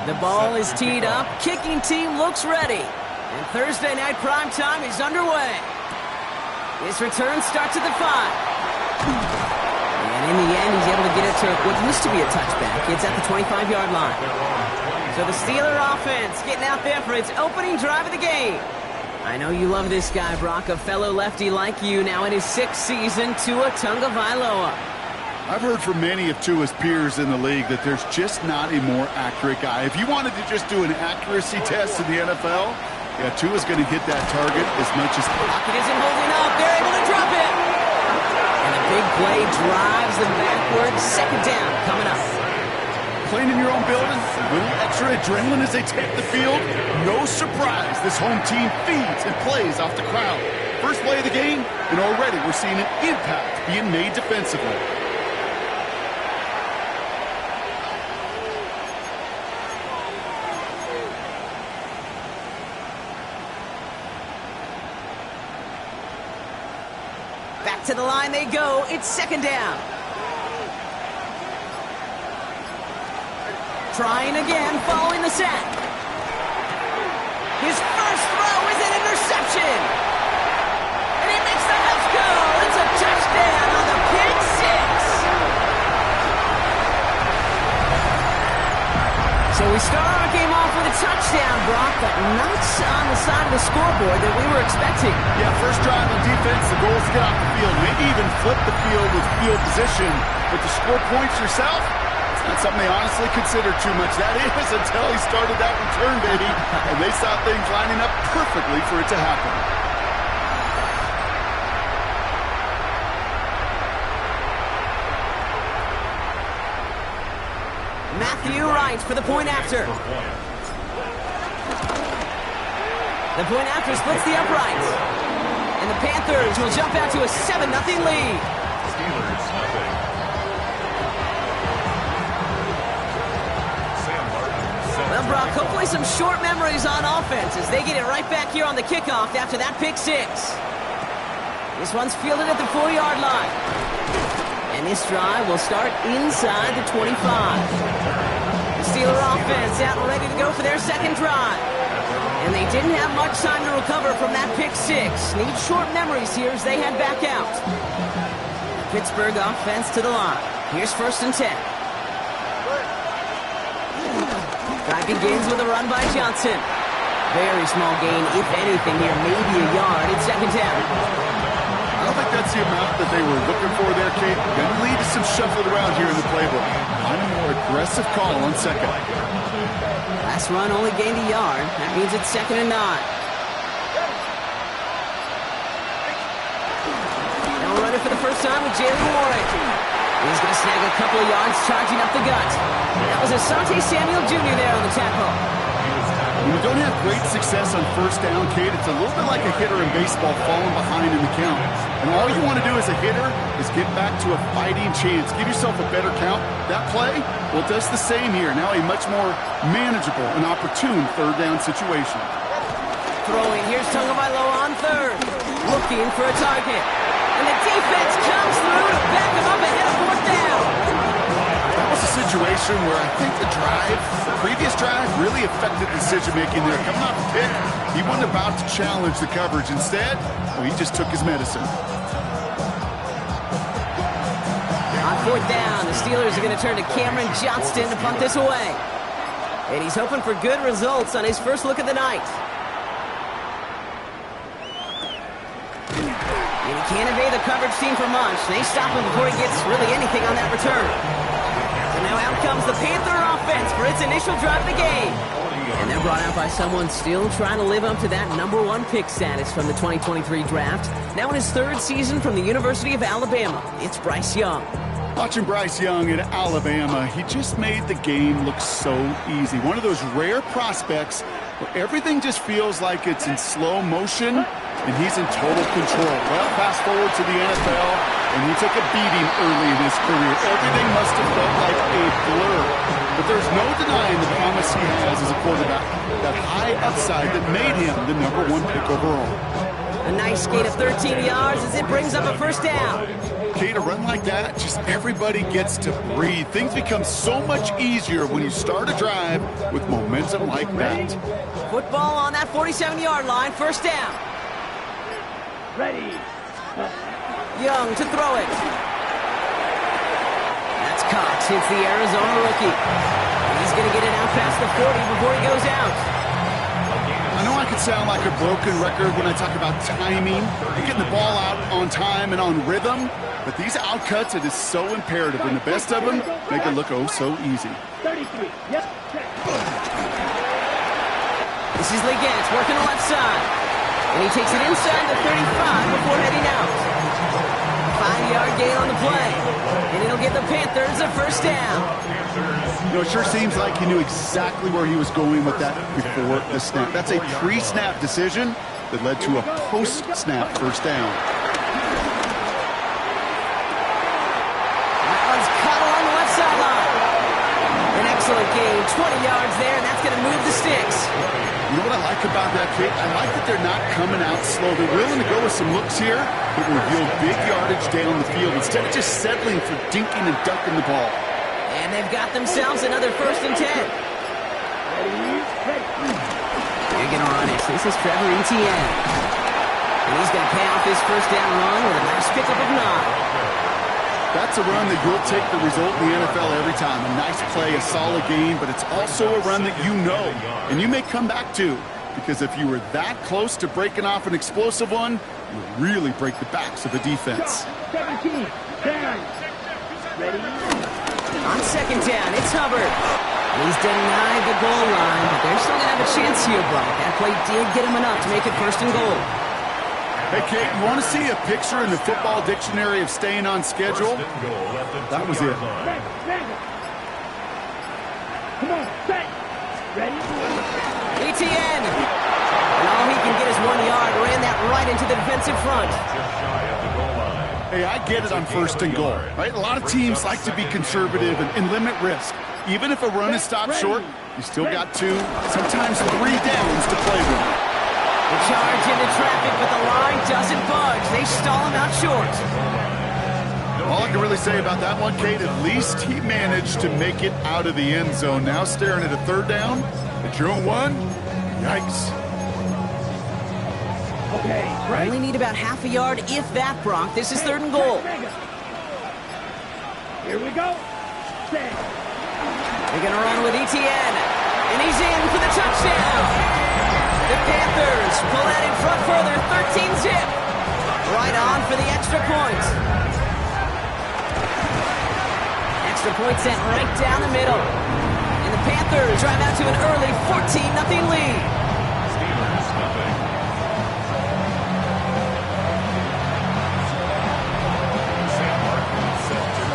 The ball is teed up. Kicking team looks ready. And Thursday night primetime is underway. This return starts at the 5. And in the end, he's able to get it to what used to be a touchback. It's at the 25-yard line. So the Steeler offense getting out there for its opening drive of the game. I know you love this guy, Brock, a fellow lefty like you, now in his 6th season, Tua Tagovailoa. I've heard from many of Tua's peers in the league that there's just not a more accurate guy. If you wanted to just do an accuracy test in the NFL, yeah, Tua's going to hit that target as much as... Pocket isn't holding up. They're able to drop it. And the big play drives them backwards. Second down coming up. Playing in your own building, a little extra adrenaline as they take the field. No surprise, this home team feeds and plays off the crowd. First play of the game, and already we're seeing an impact being made defensively. Back to the line they go. It's second down. Trying again, following the sack. His first throw is an interception. And he makes the house go. It's a touchdown on the pick six. So we start our game off with a touchdown, Brock, but not on the side of the scoreboard that we were expecting. Yeah, first drive on defense, the goal is to get off the field. Maybe even flip the field with field position. But to score points yourself, it's not something they honestly consider too much. That is until he started that return, baby. And they saw things lining up perfectly for it to happen. Matthew Wright for the point after. The point after splits the uprights. And the Panthers will jump out to a 7-0 lead. Steelers nothing. Well, Brock, hopefully some short memories on offense as they get it right back here on the kickoff after that pick six. This one's fielded at the 4-yard line. And this drive will start inside the 25. The Steeler offense out and ready to go for their second drive. And they didn't have much time to recover from that pick six. Need short memories here as they head back out. Pittsburgh offense to the line. Here's 1st and 10. Drive begins with a run by Johnson. Very small gain, if anything here, maybe a yard. It's second down. I don't think that's the amount that they were looking for there, Kate. Going to lead to some shuffled around here in the playbook. I'm a more aggressive call on second. Last run only gained a yard. That means it's 2nd and 9. Now we're running for the first time with Jalen Warren. He's going to snag a couple of yards charging up the gut. That was Asante Samuel Jr. there on the tackle. When you don't have great success on first down, Kate, it's a little bit like a hitter in baseball falling behind in the count. And all you want to do as a hitter is get back to a fighting chance. Give yourself a better count. That play, well, it does the same here. Now a much more manageable and opportune third down situation. Throwing, here's Tagovailoa on third. Looking for a target. And the defense comes through to back him up ahead of 4th down. That was a situation where I think the previous drive, really affected decision-making there. Coming off the pick, he wasn't about to challenge the coverage. Instead, well, he just took his medicine. On 4th down, the Steelers are going to turn to Cameron Johnston to punt this away. And he's hoping for good results on his first look of the night. And he can't evade the coverage team for much. They stop him before he gets really anything on that return. So now out comes the Panther offense for its initial drive of the game. And they're brought out by someone still trying to live up to that #1 pick status from the 2023 draft. Now in his 3rd season from the University of Alabama, it's Bryce Young. Watching Bryce Young at Alabama, he just made the game look so easy. One of those rare prospects where everything just feels like it's in slow motion and he's in total control. Well, fast forward to the NFL, and he took a beating early in his career. Everything must have felt like a blur. But there's no denying the promise he has as a quarterback. That high upside that made him the #1 pick overall. A nice gain of 13 yards as it brings up a first down. Kate, a run like that, just everybody gets to breathe. Things become so much easier when you start a drive with momentum like that. Football on that 47-yard line, first down. Ready. Young to throw it. That's Cox, hits the Arizona rookie. He's going to get it out past the 40 before he goes out. I know I could sound like a broken record when I talk about timing and getting the ball out on time and on rhythm, but these outcuts, it is so imperative, and the best of them make it look oh so easy. 33. Yep. This is Legance working the left side. And he takes it inside the 35 before heading out. 5-yard gain on the play. And it'll get the Panthers a first down. You know, it sure seems like he knew exactly where he was going with that before the snap. That's a pre-snap decision that led to a post-snap first down. That one's caught along the left sideline. An excellent gain, 20 yards there, and that's going to move the sticks. You know what I like about that, Kate? I like that they're not coming out slow. They're willing to go with some looks here that will reveal big yardage down the field instead of just settling for dinking and ducking the ball. And they've got themselves another 1st and 10. They're going to run it. This is Trevor Etienne. And he's going to pay off his first down run with a nice pickup of 9. That's a run that you'll take the result in the NFL every time. A nice play, a solid game, but it's also a run that you know and you may come back to, because if you were that close to breaking off an explosive one, you really break the backs of the defense. 17. Down. Ready. On 2nd down, it's Hubbard. He's denied the goal line, but they're still going to have a chance here, Brock. That play did get him enough to make it 1st and goal. Hey, Kate, you want to see a picture in the football dictionary of staying on schedule? That was it. Come on, set. Ready? Etienne. And all he can get is 1 yard. Ran that right into the defensive front. Hey, I get it on 1st and goal, right? A lot of teams like to be conservative and limit risk. Even if a run is stopped short, you still got 2, sometimes 3 downs to play with. The charge into traffic, but the line doesn't budge. They stall him out short. All I can really say about that one, Kate, at least he managed to make it out of the end zone. Now staring at a 3rd down at your own 1. Yikes. Okay, right. Only need about half a yard, if that, Brock. This is 3rd and goal. Here we go. Set. They're going to run with Etienne. And he's in for the touchdown. The Panthers pull out in front further, 13-zip. Right on for the extra point. Extra point sent right down the middle. And the Panthers drive out to an early 14-0 lead.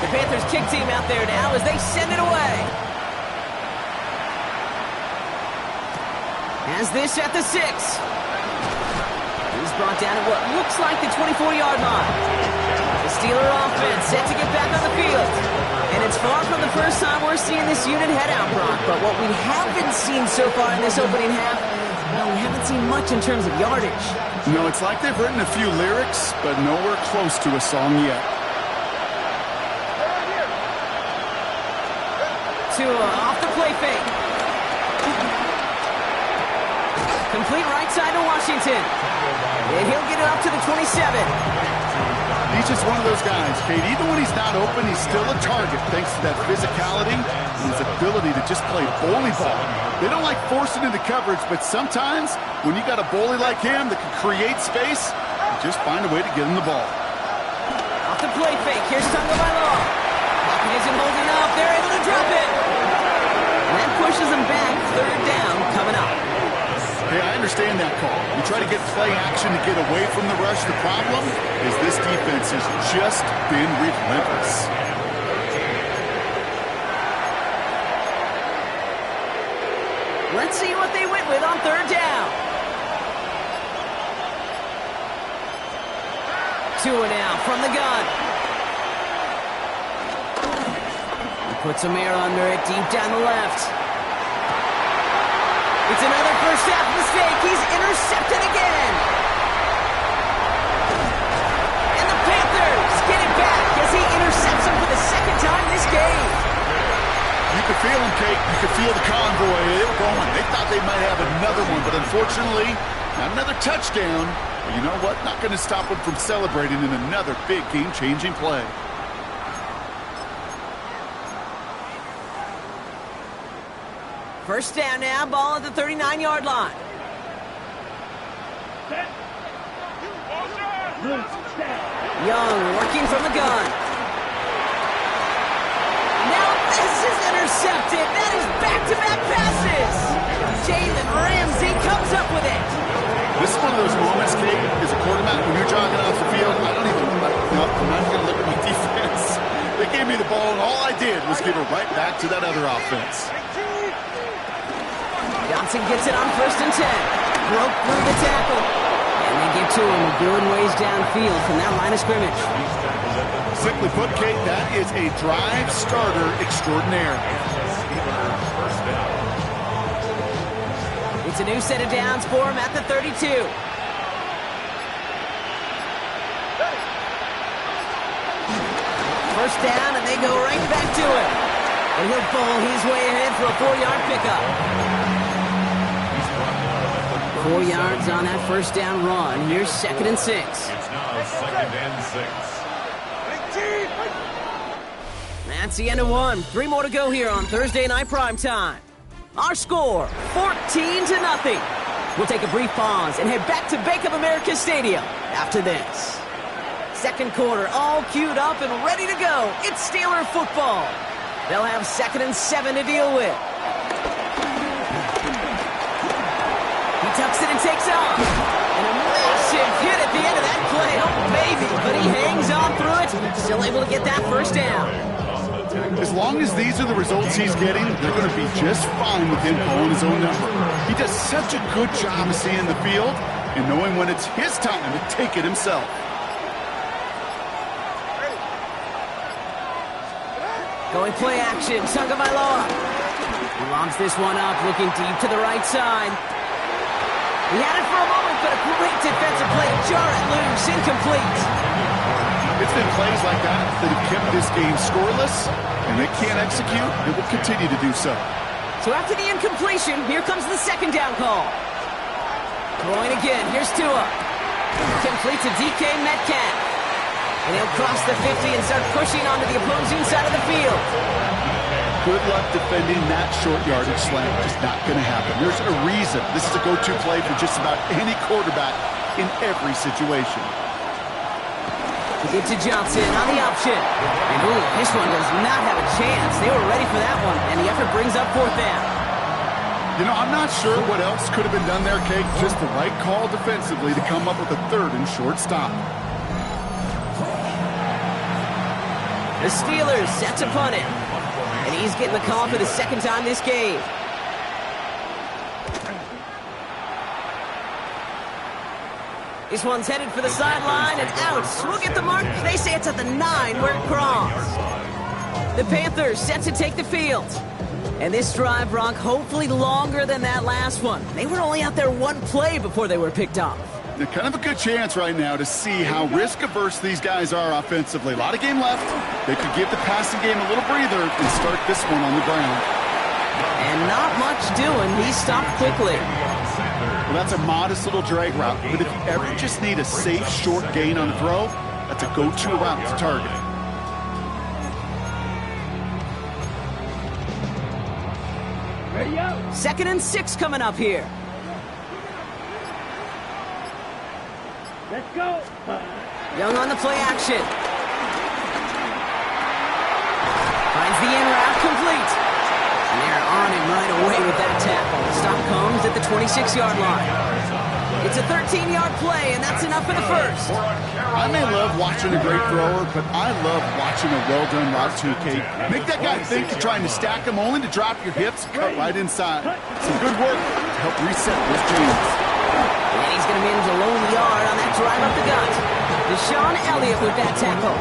The Panthers kick team out there now as they send it away. Has this at the 6. He's brought down at what looks like the 24-yard line. The Steeler offense set to get back on the field. And it's far from the first time we're seeing this unit head out, Brock. But what we haven't seen so far in this opening half, well, we haven't seen much in terms of yardage. No, it's like they've written a few lyrics, but nowhere close to a song yet. Off the play fake. Complete right side to Washington. And he'll get it up to the 27. He's just one of those guys, Kate. Even when he's not open, he's still a target thanks to that physicality and his ability to just play bully ball. They don't like forcing into coverage, but sometimes when you got a bully like him that can create space, you just find a way to get him the ball. Off the play fake. Here's Tagovailoa. Pocket isn't holding up. They're able to drop it. And that pushes them back. 3rd down coming up. Hey, I understand that call. You try to get play action to get away from the rush. The problem is this defense has just been relentless. Let's see what they went with on 3rd down. Tua now from the gun. He puts some air under it deep down the left. It's another first half mistake. He's intercepted again. And the Panthers get it back game. You could feel them, Kate. You could feel the convoy. They were going. They thought they might have another one, but unfortunately, not another touchdown. But you know what? Not going to stop them from celebrating in another big game-changing play. First down now, ball at the 39-yard line. Young working from the gun. Now this is intercepted. That is back-to-back passes. Jalen Ramsey comes up with it. This is one of those moments, Kate, as a quarterback, when you're jogging off the field, I'm not going to look at my defense. They gave me the ball, and all I did was give it right back to that other offense. Johnson gets it on 1st and 10. Broke through the tackle. And they get to him a good ways downfield from that line of scrimmage. Simply put, Kate, that is a drive starter extraordinaire. It's a new set of downs for him at the 32. First down, and they go right back to it. And he'll bowl his way ahead for a 4-yard pickup. 4 yards on that first down run. Here's 2nd and 6. It's now 2nd and 6. That's the end of one. 3 more to go here on Thursday night primetime. Our score, 14-0. We'll take a brief pause and head back to Bank of America Stadium after this. Second quarter, all queued up and ready to go. It's Steeler football. They'll have 2nd and 7 to deal with. He tucks it and takes off. And a massive hit at the end of that play. Oh, baby. But he hangs on through it. Still able to get that first down. As long as these are the results he's getting, they're going to be just fine with him calling his own number. He does such a good job of seeing the field and knowing when it's his time to take it himself. Going play action. Tagovailoa. He lobs this one up, looking deep to the right side. He had it for a moment, but a great defensive play to jar it loose. Incomplete. It's been plays like that that have kept this game scoreless, and they can't execute. It will continue to do so. So after the incompletion, here comes the 2nd down call. Throwing again. Here's Tua. Complete to DK Metcalf. And he'll cross the 50 and start pushing onto the opposing side of the field. Good luck defending that short yardage slant. Just not going to happen. There's a reason this is a go-to play for just about any quarterback in every situation. We get to Johnson on the option. And ooh, this one does not have a chance. They were ready for that one, and the effort brings up 4th down. You know, I'm not sure what else could have been done there, Kate. Just the right call defensively to come up with a 3rd and short stop. The Steelers set to punt it. And he's getting the call for the 2nd time this game. This one's headed for the sideline and out. We'll get the mark. They say it's at the 9 where it crossed. The Panthers set to take the field. And this drive, Brock, hopefully longer than that last one. They were only out there 1 play before they were picked off. They're kind of a good chance right now to see how risk-averse these guys are offensively. A lot of game left. They could give the passing game a little breather and start this one on the ground. And not much doing. He stopped quickly. Well, that's a modest little drag route. But if you ever just need a safe, short gain on the throw, that's a go-to route to target. Ready up. 2nd and 6 coming up here. Let's go. Young on the play action. Finds the in route complete. And they're on him right away with that tackle. Stop comes at the 26-yard line. It's a 13-yard play, and that's enough for the first. I may love watching a great thrower, but I love watching a well-done route too, Kate. Make that guy think you're trying to stack him only to drop your hips and cut right inside. Some good work to help reset those chains. And he's going to manage a low yard on that drive up the gut. Deshaun Elliott with that tackle.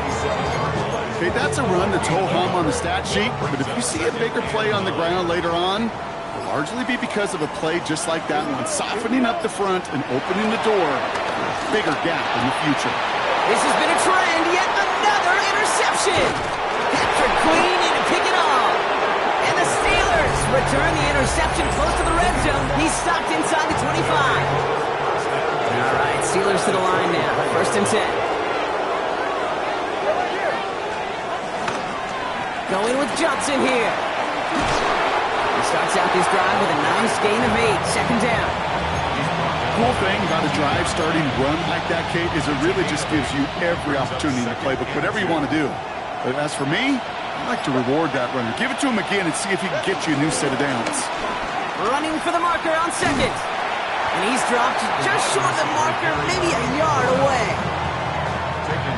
Okay, that's a run that's ho-hum on the stat sheet, but if you see a bigger play on the ground later on, it'll largely be because of a play just like that one, softening up the front and opening the door for a bigger gap in the future. This has been a trend, yet another interception. Captured clean and to pick it off. And the Steelers return the interception close to the red zone. He's stopped inside the 25. All right, Steelers to the line now. 1st and 10. Going with Johnson here. He starts out this drive with a nice gain of 8. 2nd down. Cool thing about a drive starting run like that, Kate, is it really just gives you every opportunity in the playbook, whatever you want to do. But as for me, I like to reward that runner. Give it to him again and see if he can get you a new set of downs. Running for the marker on 2nd. And he's dropped just short of the marker, maybe a yard away.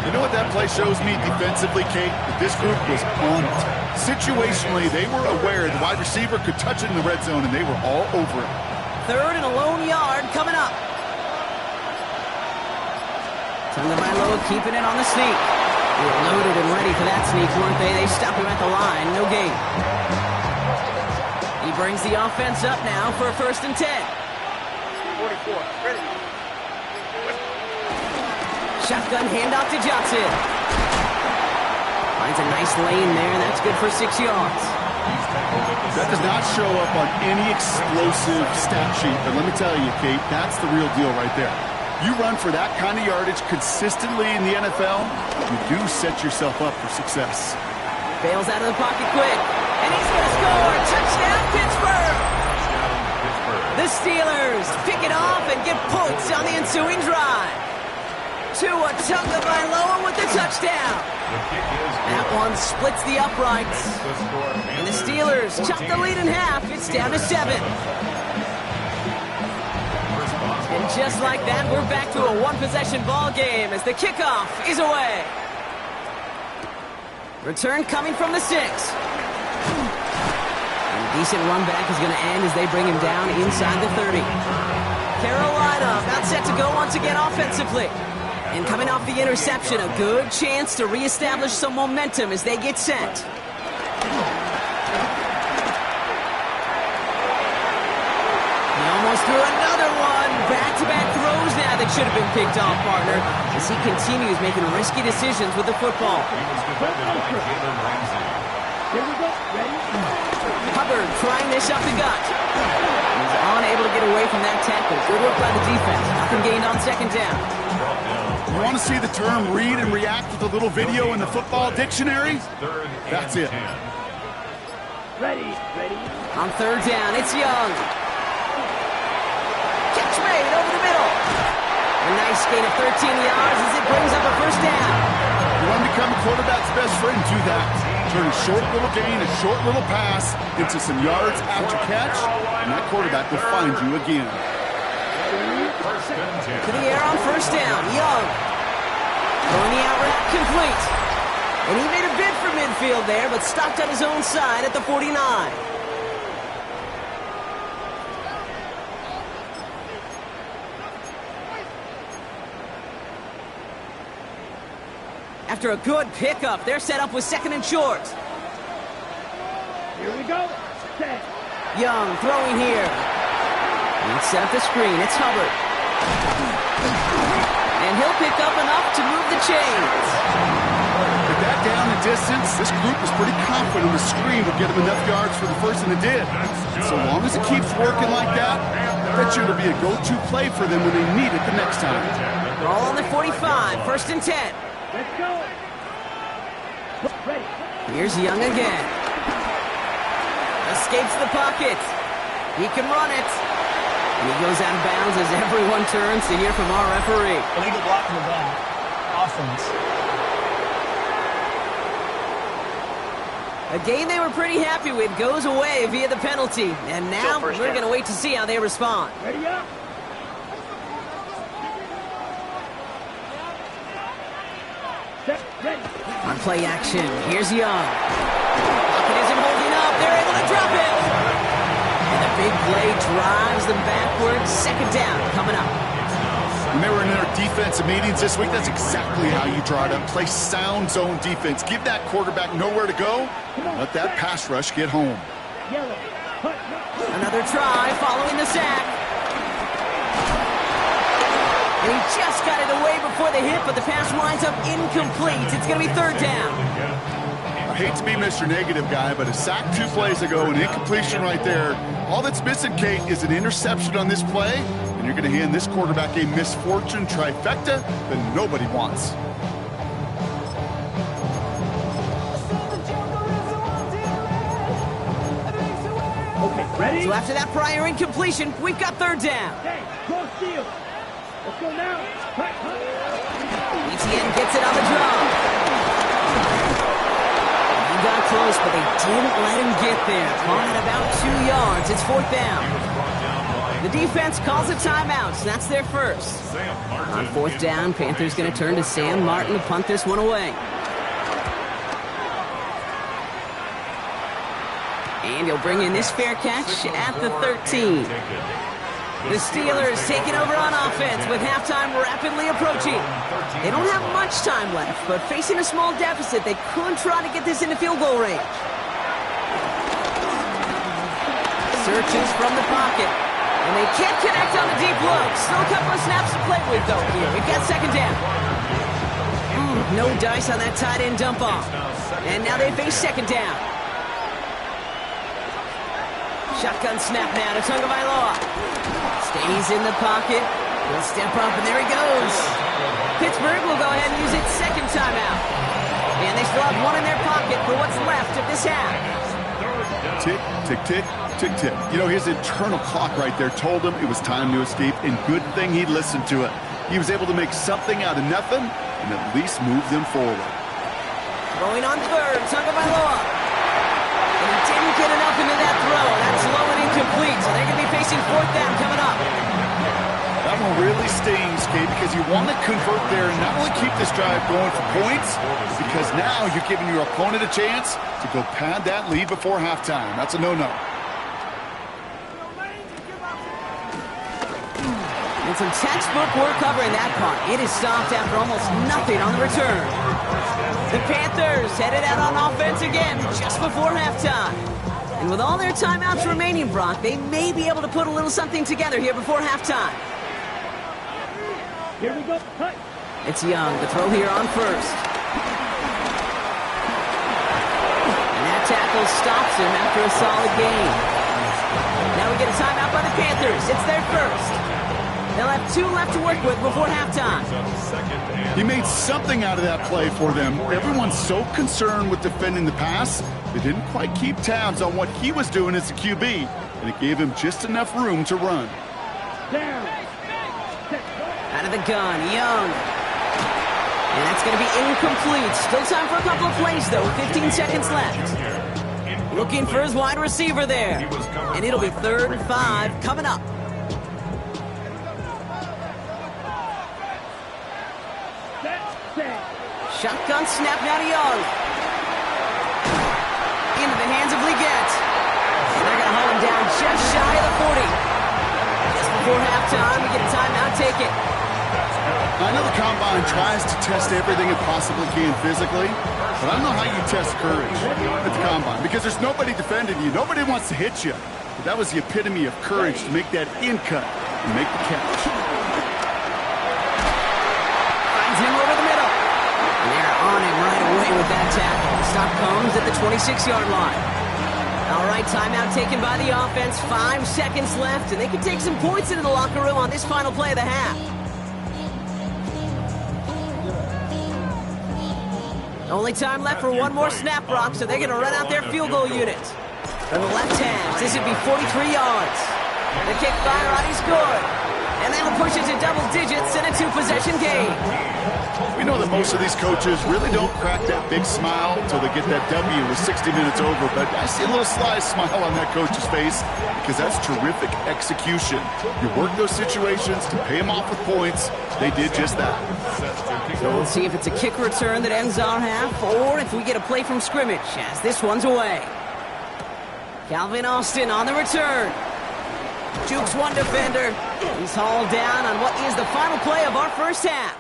You know what that play shows me defensively, Kate? That this group was on it. Situationally, they were aware the wide receiver could touch it in the red zone, and they were all over it. 3rd and a lone yard coming up. Tagovailoa keeping it on the sneak. They were loaded and ready for that sneak, weren't they? They stopped him at the line. No gain. He brings the offense up now for a 1st and 10. 44. Ready. Shotgun handoff to Johnson. Finds a nice lane there, and that's good for 6 yards. That does not show up on any explosive stat sheet, but let me tell you, Kate, that's the real deal right there. You run for that kind of yardage consistently in the NFL, you do set yourself up for success. Bails out of the pocket quick, and he's going to score! Touchdown, Pittsburgh! The Steelers pick it off and get points on the ensuing drive. Tua Tagovailoa with the touchdown. That one splits the uprights. And the Steelers chop the lead in half. It's down to 7. And just like that, we're back to a one-possession ball game as the kickoff is away. Return coming from the 6. And a decent run back is going to end as they bring him down inside the 30. Carolina about set to go once again offensively. And coming off the interception, a good chance to reestablish some momentum as they get set. He almost threw another one. Back-to-back throws now that should have been picked off, partner, as he continues making risky decisions with the football. Here we go. Ready? Hubbard trying this up the gut. He's unable to get away from that tackle. Good work by the defense. Nothing gained on 2nd down. You want to see the term read and react with a little video in the football dictionary? That's it. Ready. On 3rd down, it's Young. Catch made over the middle. A nice gain of 13 yards as it brings up a 1st down. You want to become a quarterback's best friend, do that. Turn a short little gain, a short little pass into some yards after catch, and that quarterback will find you again. To the air on 1st down, Young. Throwing the out route complete. And he made a bid for midfield there, but stopped on his own side at the 49. After a good pickup, they're set up with 2nd and short. Here we go. Set. Young throwing here. And set up the screen. It's Hubbard. And he'll pick up enough to move the chains. With that down the distance, this group was pretty confident the screen would get him enough yards for the 1st, and it did. So long as it keeps working like that, I bet you it'll be a go-to play for them when they need it the next time. Ball on the 45, 1st and 10. Let's go. Ready. Here's Young again. Escapes the pocket. He can run it. And he goes out of bounds as everyone turns to hear from our referee. Illegal block in the back. Offense. A game they were pretty happy with goes away via the penalty. And now we're going to wait to see how they respond. Ready up. Set. Ready. On play action, here's Young. Pocket isn't holding up. They're able to drop it. And the big play drives them backwards. 2nd down coming up. When they were in their defensive meetings this week, that's exactly how you draw it up. Play sound zone defense. Give that quarterback nowhere to go. Let that pass rush get home. Yellow. Hut. Another try following the sack. And he just got it away before the hit, but the pass winds up incomplete. It's going to be 3rd down. A hate to be Mr. Negative guy, but a sack 2 plays ago, an incompletion right there. All that's missing, Kate, is an interception on this play, and you're going to hand this quarterback a misfortune trifecta that nobody wants. Okay, ready? So after that prior incompletion, we've got 3rd down. Hey, cross field. Let's go now. Hut, hut. ETN gets it on the draw. He got close, but they didn't let him get there. Caught at about 2 yards. It's 4th down. The defense calls a timeout, so that's their first. On 4th down, Panthers going to turn to Sam Martin to punt this one away. And he'll bring in this fair catch at the 13. The Steelers taking over on offense with halftime rapidly approaching. They don't have much time left, but facing a small deficit, they could try to get this into field goal range. Searches from the pocket, and they can't connect on the deep look. Still a couple of snaps to play with, though, here. We've got 2nd down. No dice on that tight end dump off. And now they face 2nd down. Shotgun snap now to Tagovailoa. Stays in the pocket. He'll step up, and there he goes. Pittsburgh will go ahead and use its 2nd timeout. And they still have 1 in their pocket for what's left of this half. Tick, tick, tick, tick, tick. You know, his internal clock right there told him it was time to escape, and good thing he listened to it. He was able to make something out of nothing and at least move them forward. Going on 3rd, Tagovailoa. And he didn't get enough into that throw. That's low and incomplete, so they're going to be facing 4th down coming up. That one really stings, Kate, because you want to convert there and not only keep this drive going for points, because now you're giving your opponent a chance to go pad that lead before halftime. That's a no-no. And some textbook work covering that punt. It is stopped after almost nothing on the return. The Panthers headed out on offense again just before halftime. And with all their timeouts remaining, Brock, they may be able to put a little something together here before halftime. Here we go. Hut. It's Young, the throw here on 1st. And that tackle stops him after a solid gain. Now we get a timeout by the Panthers. It's their first. They'll have 2 left to work with before halftime. He made something out of that play for them. Everyone's so concerned with defending the pass, they didn't quite keep tabs on what he was doing as a QB, and it gave him just enough room to run. Down. Out of the gun, Young. And that's going to be incomplete. Still time for a couple of plays, though. 15 seconds left. Looking for his wide receiver there. And it'll be 3rd and 5 coming up. Shotgun snap now to Young. Into the hands of Leggett. And they're going to hold him down just shy of the 40. Just before halftime, we get a timeout, take it. I know the Combine tries to test everything it possibly can physically, but I don't know how you test courage at the Combine, because there's nobody defending you. Nobody wants to hit you. But that was the epitome of courage to make that in cut and make the catch. Finds him over the middle. And they're on him right away with that tackle. The stop comes at the 26-yard line. All right, timeout taken by the offense. 5 seconds left, and they can take some points into the locker room on this final play of the half. Only time left for 1 more snap, Brock, so they're going to run out their field goal unit. For the left half, this would be 43 yards. The kick by Roddy's good. And that'll push it to double digits in a 2-possession game. We know that most of these coaches really don't crack that big smile until they get that W with 60 minutes over, but I see a little sly smile on that coach's face because that's terrific execution. You work those situations to pay them off with points. They did just that. So we'll see if it's a kick return that ends our half or if we get a play from scrimmage as this one's away. Calvin Austin on the return. Jukes one defender. He's hauled down on what is the final play of our first half.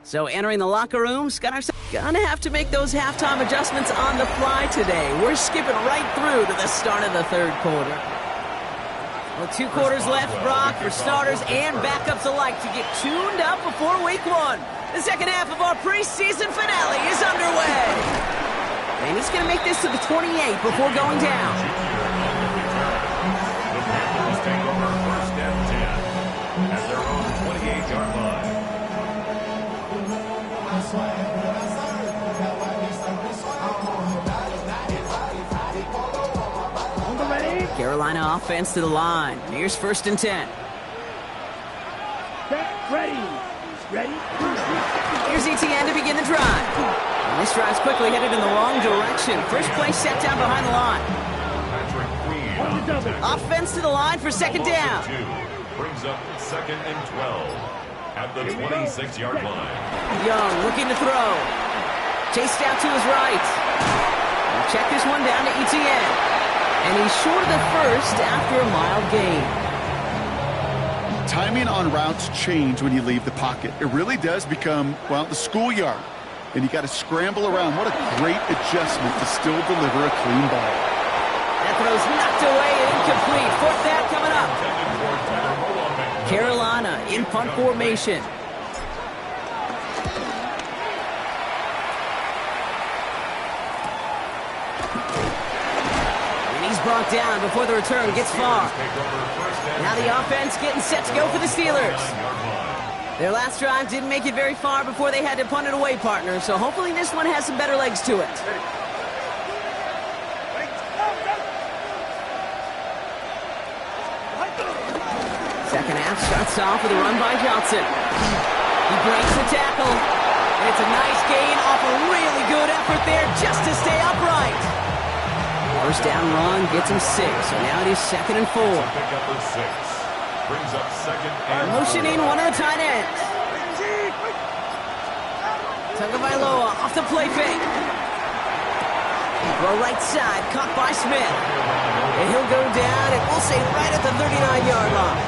So entering the locker room, Scott, gonna have to make those halftime adjustments on the fly today. We're skipping right through to the start of the 3rd quarter. Well, 2 quarters left, Brock, for starters and backups alike to get tuned up before week 1. The second half of our preseason finale is underway. And he's going to make this to the 28 before going down. The Panthers take over first and 10 at their own 28-yard line. Carolina offense to the line. Here's first and 10. Ready. Ready. Here's ETN to begin the drive. And this drive's quickly headed in the wrong direction. First play set down behind the line. Patrick Queen on the tackle. Offense to the line for second down. Brings up second and 12 at the 26-yard line. Young looking to throw. Chased out to his right. And check this one down to ETN. And he's short of the first after a mild gain. Timing on routes change when you leave the pocket. It really does become, well, the schoolyard. And you got to scramble around. What a great adjustment to still deliver a clean ball. That throw's knocked away and incomplete. Fourth down coming up. Carolina in punt formation. Brought down before the return gets far. Now the offense getting set to go for the Steelers. Their last drive didn't make it very far before they had to punt it away, partner, so hopefully this one has some better legs to it. Second half starts off with a run by Johnson. He breaks the tackle. And it's a nice gain off a really good effort there just to stay upright. First down run gets him 6, so now it is second and 4. Pick up the 6. Brings up second and motioning 4. one of the tight ends. Tagovailoa off the play fake. Throw right side, caught by Smith. And he'll go down, and we'll say right at the 39-yard line.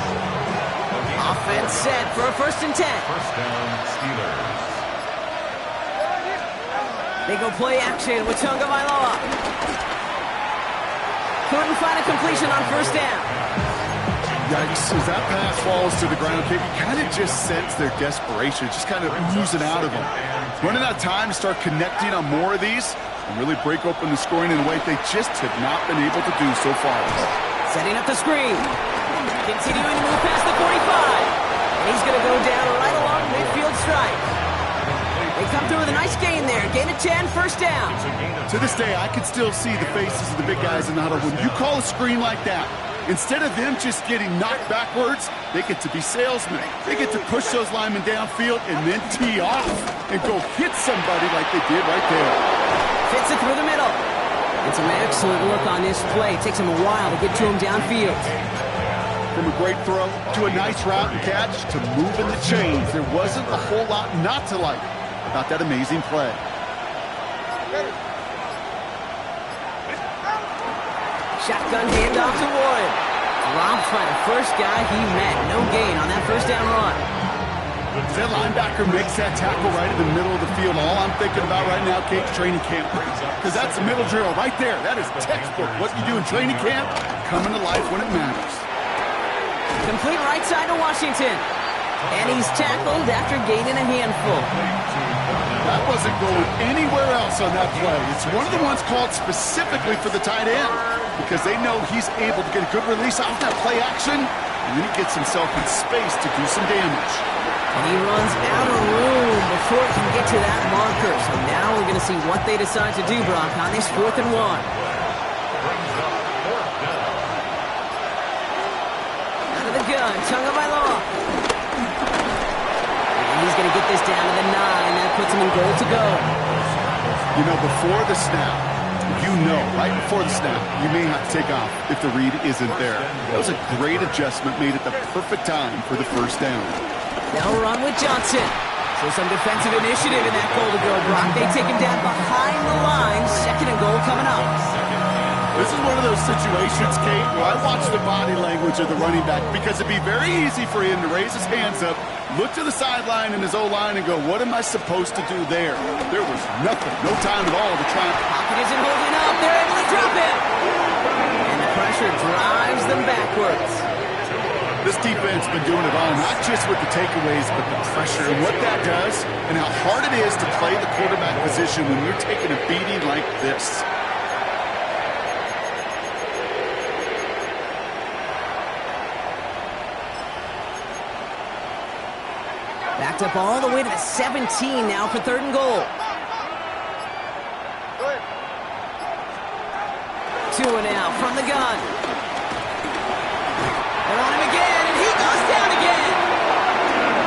Offense set for a first and 10. First down, Steelers. They go play action with Tagovailoa. Couldn't find a completion on first down. Yikes, as that pass falls to the ground, you kind of just sense their desperation, just kind of oozing out of them. Running out of time to start connecting on more of these and really break open the scoring in a way they just have not been able to do so far. Setting up the screen. Continuing to move past the 45. And he's going to go down right along midfield stripe. They come through with a nice gain there. Gain of 10, first down. To this day, I can still see the faces of the big guys in the huddle. When you call a screen like that, instead of them just getting knocked backwards, they get to be salesmen. They get to push those linemen downfield and then tee off and go hit somebody like they did right there. Fits it through the middle. It's an excellent look on this play. It takes him a while to get to him downfield. From a great throw to a nice route and catch to moving the chains, there wasn't a whole lot not to like about that amazing play. Shotgun handoff to Warren. Dropped by the first guy he met. No gain on that first down run. That linebacker makes that tackle right in the middle of the field. All I'm thinking about right now, Kate's training camp. Because that's the middle drill right there. That is textbook. What you do in training camp, coming to life when it matters. Complete right side to Washington. And he's tackled after gaining a handful. That wasn't going anywhere else on that play. It's one of the ones called specifically for the tight end because they know he's able to get a good release off that play action, and then he gets himself in space to do some damage. And he runs out of room before he can get to that marker. So now we're going to see what they decide to do, Brock, on this 4th and 1. Out of the gun, Tagovailoa. He's going to get this down to the 9. That puts him in goal to go. You know, before the snap, right before the snap, you may have to take off if the read isn't there. That was a great adjustment made at the perfect time for the first down. They'll run with Johnson. So some defensive initiative in that goal to go, Brock. They take him down behind the line. Second and goal coming up. This is one of those situations, Kate, where I watch the body language of the running back because it'd be very easy for him to raise his hands up, look to the sideline in his O-line and go, what am I supposed to do there? There was nothing, no time at all to try. Pocket isn't holding up. They're able to drop him. And the pressure drives them backwards. This defense has been doing it all, not just with the takeaways, but the pressure and what that does and how hard it is to play the quarterback position when you're taking a beating like this. Backed up all the way to the 17 now for 3rd and goal. 2 now from the gun. They're on him again, and he goes down again.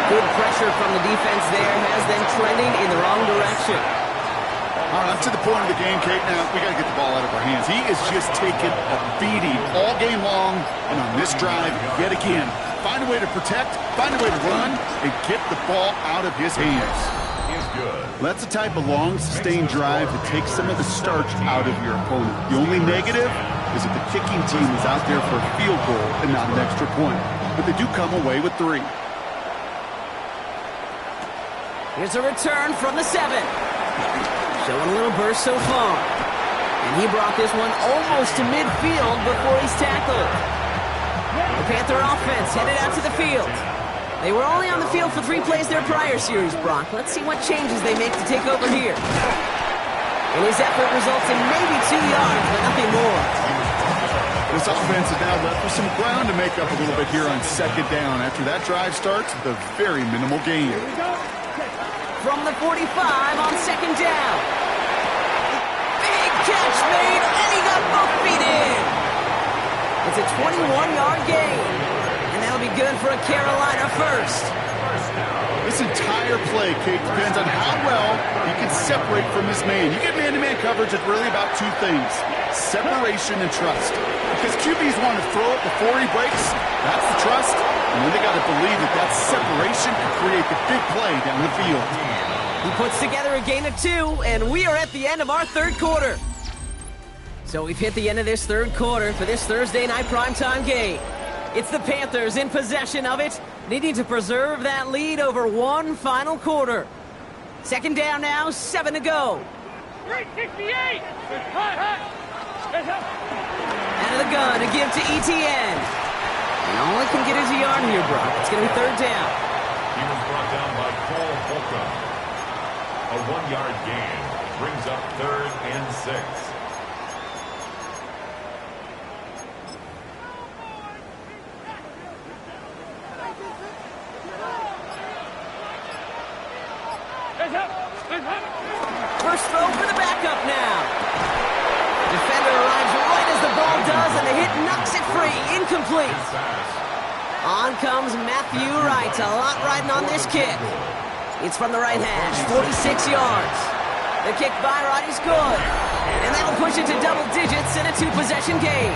Good pressure from the defense there has them trending in the wrong direction. All right, up to the point of the game, Kate. Now, we got to get the ball out of our hands. He is just taking a beating all game long, and on this drive, yet again, find a way to protect, find a way to run, and get the ball out of his hands. That's the type of long, sustained drive that takes some of the starch out of your opponent. The only negative is that the kicking team is out there for a field goal and not an extra point. But they do come away with 3. Here's a return from the 7. Showing a little burst so far. And he brought this one almost to midfield before he's tackled. The Panther offense headed out to the field. They were only on the field for 3 plays their prior series, Brock. Let's see what changes they make to take over here. And his effort results in maybe 2 yards, but nothing more. This offense is now left with some ground to make up a little bit here on 2nd down. After that drive starts, the very minimal gain. From the 45 on 2nd down. Big catch made, and he got both feet in. It's a 21-yard gain. And that'll be good for a Carolina first. This entire play, Kate, depends on how well he can separate from his man. You get man-to-man coverage, it's really about 2 things, separation and trust. Because QBs want to throw it before he breaks, that's the trust, and then they got to believe that that separation can create the big play down the field. He puts together a gain of 2, and we are at the end of our 3rd quarter. So we've hit the end of this 3rd quarter for this Thursday night primetime game. It's the Panthers in possession of it, needing to preserve that lead over 1 final quarter. 2nd down now, 7 to go. 368! Out of the gun to give to ETN. And all he can get is a yard here, Brock. It's going to be 3rd down. He was brought down by Cole Holcomb. A 1-yard gain brings up 3rd and 6. First throw for the backup now. Defender arrives right as the ball does, and the hit knocks it free. Incomplete. On comes Matthew Wright. A lot riding on this kick. It's from the right hash, 46 yards. The kick by Wright is good. And that'll push it to double digits in a 2-possession game.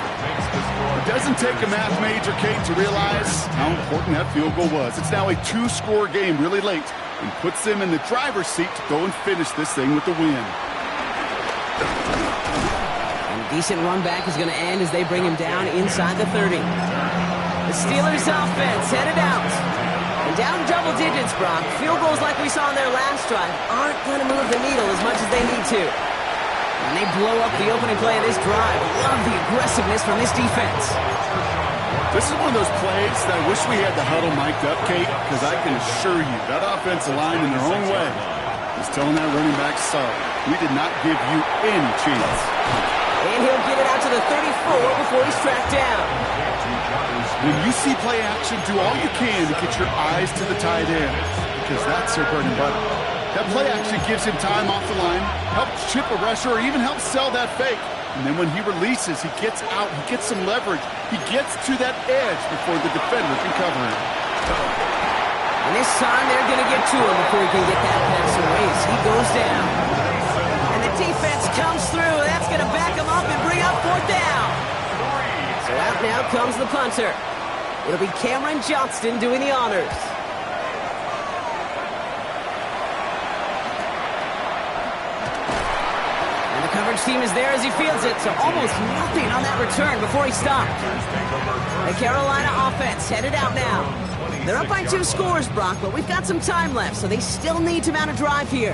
It doesn't take a math major, Kate, to realize how important that field goal was. It's now a 2-score game really late, and puts them in the driver's seat to go and finish this thing with the win. And a decent run back is going to end as they bring him down inside the 30. The Steelers offense headed out. And down double digits, Brock. Field goals like we saw in their last drive aren't going to move the needle as much as they need to. And they blow up the opening play of this drive. Love the aggressiveness from this defense. This is one of those plays that I wish we had the huddle mic'd up, Kate, because I can assure you that offensive line in their own way is telling that running back, sorry, we did not give you any chance. And he'll get it out to the 34 before he's tracked down. When you see play action, do all you can to get your eyes to the tight end, because that's their bread and butter. That play action gives him time off the line, helps chip a rusher, or even helps sell that fake. And then when he releases, he gets out, he gets some leverage. He gets to that edge before the defender can cover him. And this time they're going to get to him before he can get that pass away as he goes down. And the defense comes through. That's going to back him up and bring up 4th down. So out now comes the punter. It'll be Cameron Johnston doing the honors. Coverage team is there as he fields it, so almost nothing on that return before he stopped. The Carolina offense headed out now. They're up by 2 scores, Brock, but we've got some time left, so they still need to mount a drive here.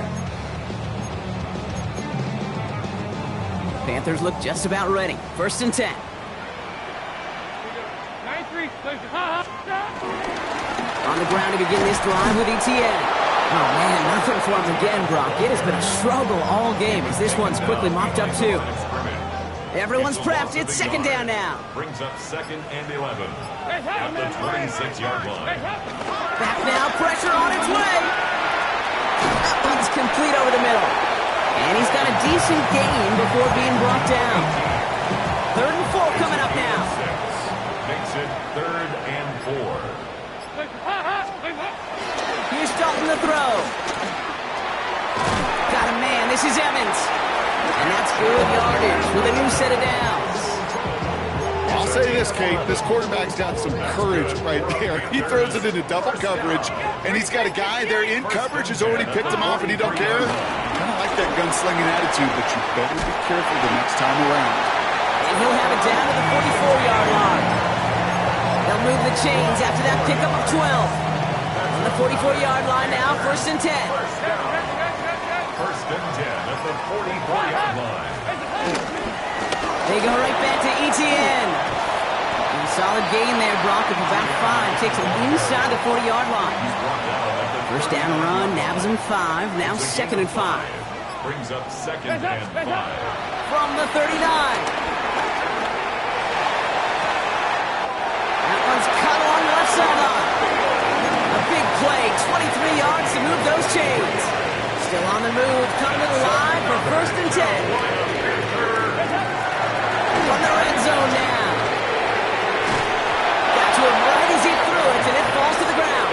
Panthers look just about ready. 1st and 10. 9-3. on the ground to begin this drive with ETN. Oh, man, nothing for him again, Brock. It has been a struggle all game as this one's quickly mopped up, too. Everyone's prepped. It's second down now. Brings up 2nd and 11 at the 26-yard line. Back now, pressure on its way. That one's complete over the middle. And he's got a decent gain before being brought down. 3rd and 4 coming up now. Makes it 3rd and 4. Here's Dalton to throw. Got a man. This is Evans. And that's good yardage with a new set of downs. I'll say this, Kate. This quarterback's got some courage right there. He throws it into double coverage, and he's got a guy there in coverage who's already picked him off, and he don't care. Kind of like that gunslinging attitude, but you better be careful the next time around. And he'll have it down to the 44-yard line. They'll move the chains after that pickup of 12. On the 44-yard line now, 1st and 10. 1st and 10 at the 44-yard line. They go right back to ETN. And a solid gain there, Brock, of about 5. Takes him inside the 40-yard line. 1st down run, nabs him 5. Now 2nd and 5. Brings up 2nd and 5. From the 39. That one's cut along the left sideline. A big play, 23 yards to move those chains. Still on the move, coming to the line for 1st and 10. From the red zone now. Got to him right as he threw it, and it falls to the ground.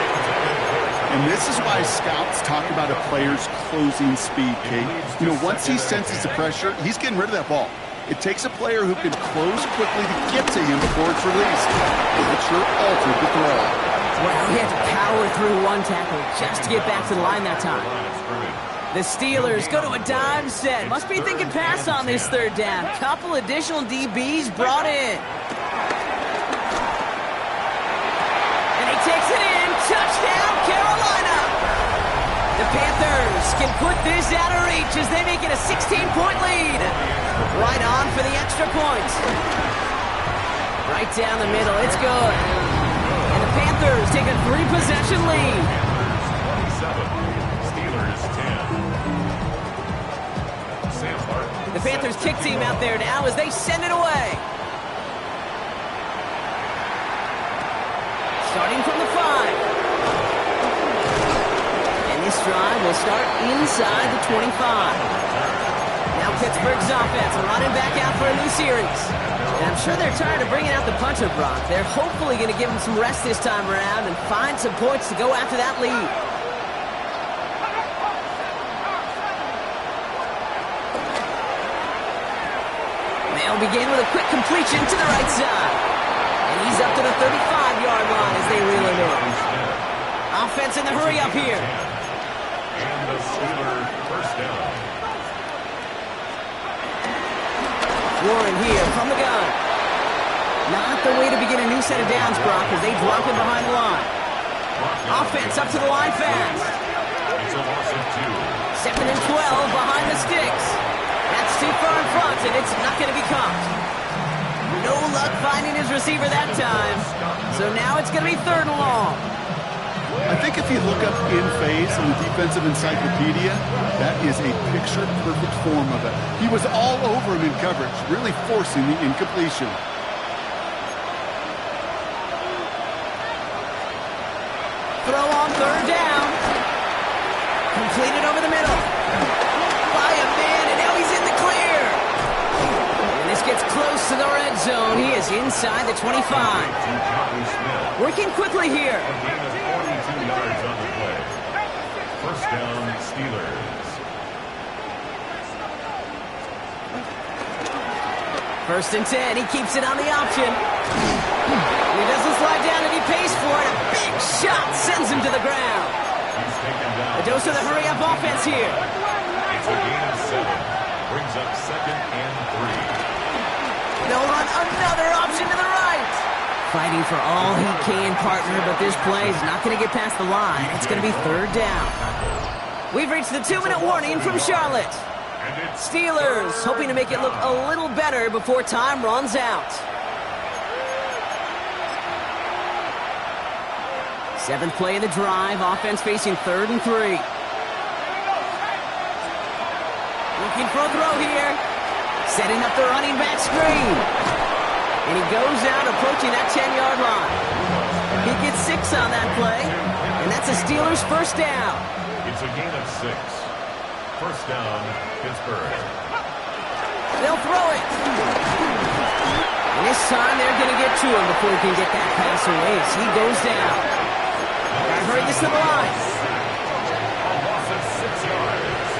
And this is why scouts talk about a player's closing speed, Kate. You know, once he senses the pressure, he's getting rid of that ball. It takes a player who can close quickly to get to him before it's released. It sure altered the throw. Well, he had to power through one tackle just to get back to the line that time. The Steelers go to a dime set. Must be thinking pass on this 3rd down. Couple additional DBs brought in. And he takes it in. Touchdown, Carolina. The Panthers can put this out of reach as they make it a 16-point lead. Right on for the extra point. Right down the middle. It's good. And the Panthers take a 3-possession lead. 27. Steelers 10. The Panthers kick team out there now as they send it away. Starting from the 5. And this drive will start inside the 25. Now Pittsburgh's offense running back out for a new series. And I'm sure they're tired of bringing out the puncher, Brock. They're hopefully going to give him some rest this time around and find some points to go after that lead. They'll begin with a quick completion to the right side. And he's up to the 35-yard line as they reel him in. Offense in the hurry up here. And the Steelers 1st down. Warren here from the gun. Not the way to begin a new set of downs, Brock, as they drop him behind the line. Offense up to the line fast. It's a loss of 2. 2nd and 12 behind the sticks. That's too far in front, and it's not going to be caught. No luck finding his receiver that time. So now it's going to be 3rd and long. I think if you look up in phase in the defensive encyclopedia, that is a picture-perfect form of it. He was all over him in coverage, really forcing the incompletion. Throw on 3rd down. Completed over the middle. By a man, and now he's in the clear. And this gets close to the red zone. He is inside the 25. Working quickly here. A gain of 42 yards on the play. 1st down, Steelers. 1st and 10. He keeps it on the option. He doesn't slide down, and he pays for it. A big shot sends him to the ground. He's taken down. A dose of the hurry-up offense here. It's a gain of 7. Brings up 2nd and 3. They'll run another option to the right. Fighting for all he can, partner, but this play is not going to get past the line. It's going to be 3rd down. We've reached the 2-minute warning from Charlotte. Steelers hoping to make it look a little better before time runs out. 7th play of the drive. Offense facing 3rd and 3. Looking for a throw here. Setting up the running back screen. And he goes out approaching that 10-yard line. He gets 6 on that play. And that's a Steelers first down. It's a gain of 6. First down, Pittsburgh. They'll throw it. And this time they're going to get to him before he can get that pass away as he goes down. Gotta hurry this to the line. A loss of 6 yards.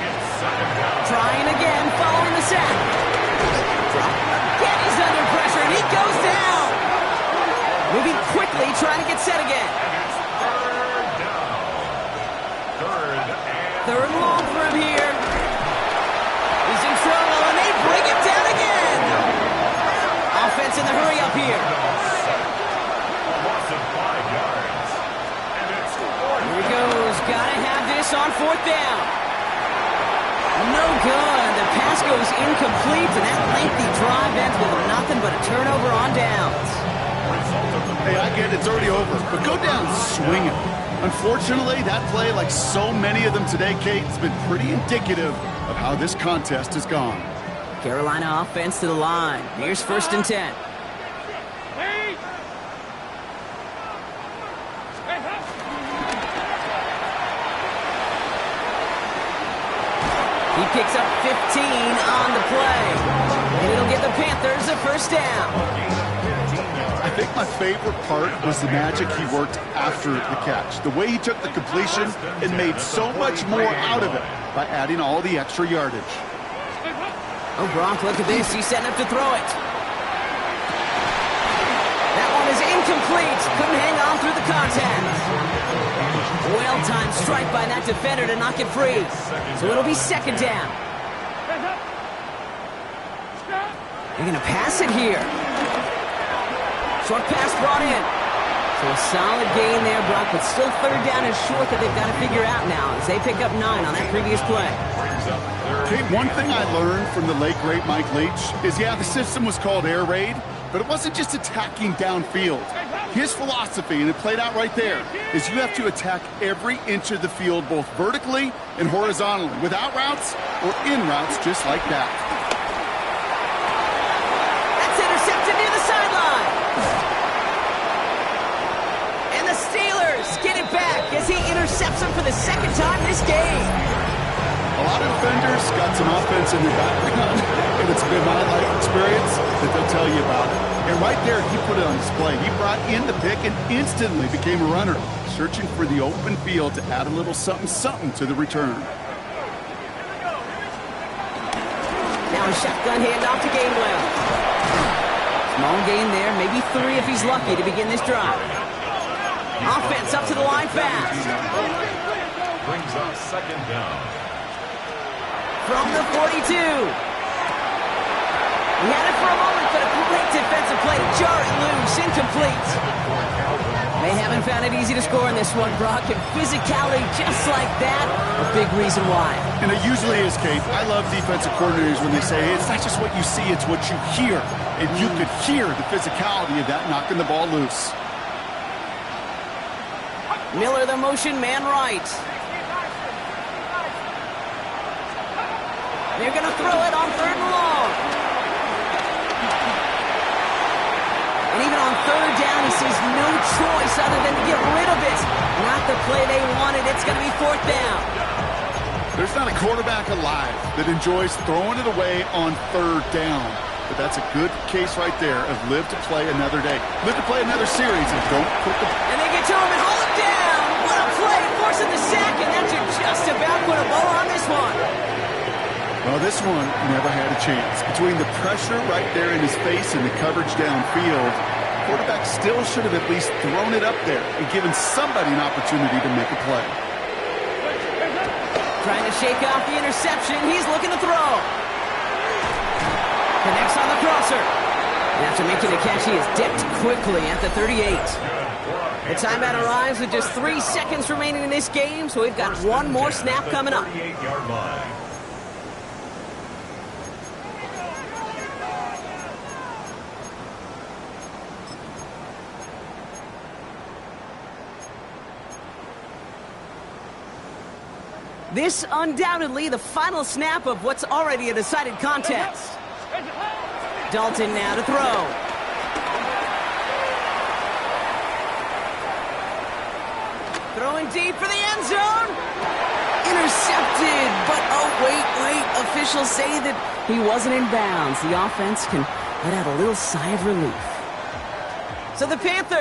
It's 2nd down. Trying again, following the sack. Again, he's under pressure, and he goes down. Moving quickly, trying to get set again. It's 3rd down. 3rd and long for him here. He's in trouble, and they bring him down again. Offense in the hurry up here. A loss of 5 yards. And it's 4th. Here he goes. Gotta have this on 4th down. No good. The pass goes incomplete, and that lengthy drive ends with nothing but a turnover on downs. Hey, I get it's already over, but go down swinging. Unfortunately, that play, like so many of them today, Kate, has been pretty indicative of how this contest has gone. Carolina offense to the line. Here's 1st and 10. He picks up 15 on the play. And it'll give the Panthers a first down. I think my favorite part was the magic he worked after the catch. The way he took the completion and made so much more out of it by adding all the extra yardage. Oh, Gronk, look at this. He's setting up to throw it. That one is incomplete. Couldn't hang on through the contact. Well-timed strike by that defender to knock it free. So it'll be 2nd down. They're going to pass it here. Short pass brought in. So a solid gain there, Brock, but still 3rd down and short that they've got to figure out now as they pick up 9 on that previous play. Kate, one thing I learned from the late, great Mike Leach is, yeah, the system was called air raid, but it wasn't just attacking downfield. His philosophy, and it played out right there, is you have to attack every inch of the field, both vertically and horizontally, without routes or in routes, just like that. That's intercepted near the sideline. And the Steelers get it back as he intercepts him for the 2nd time this game. A lot of defenders got some offense in their background, and it's been my life experience that they'll tell you about it. And right there, he put it on display. He brought in the pick and instantly became a runner, searching for the open field to add a little something-something to the return. Now a shotgun handoff to Gainwell. Small gain there, maybe 3 if he's lucky to begin this drive. Offense up to the line fast. Brings up 2nd down. From the 42. He had it for a moment, but a great defensive play to jar it loose, incomplete. They haven't found it easy to score in this one, Brock, and physicality just like that, a big reason why. And it usually is, Kate. I love defensive coordinators when they say, hey, it's not just what you see, it's what you hear. And you could hear the physicality of that knocking the ball loose. Miller, the motion man right. They're going to throw it on 3rd and long. And even on 3rd down, he sees no choice other than to get rid of it. Not the play they wanted. It's going to be 4th down. There's not a quarterback alive that enjoys throwing it away on 3rd down. But that's a good case right there of live to play another day. Live to play another series and don't put the... And they get to him and haul him down. What a play, forcing the sack, and that should just about put a bow on this one. Well, this one never had a chance. Between the pressure right there in his face and the coverage downfield, quarterback still should have at least thrown it up there and given somebody an opportunity to make a play. Trying to shake off the interception. He's looking to throw. Connects on the crosser. And after making the catch, he is dipped quickly at the 38. The timeout arrives with just 3 seconds remaining in this game, so we've got one more snap coming up. 38-yard line. This undoubtedly the final snap of what's already a decided contest. Dalton now to throw. Throwing deep for the end zone. Intercepted, but oh, wait. Officials say that he wasn't in bounds. The offense can let out a little sigh of relief. So the Panthers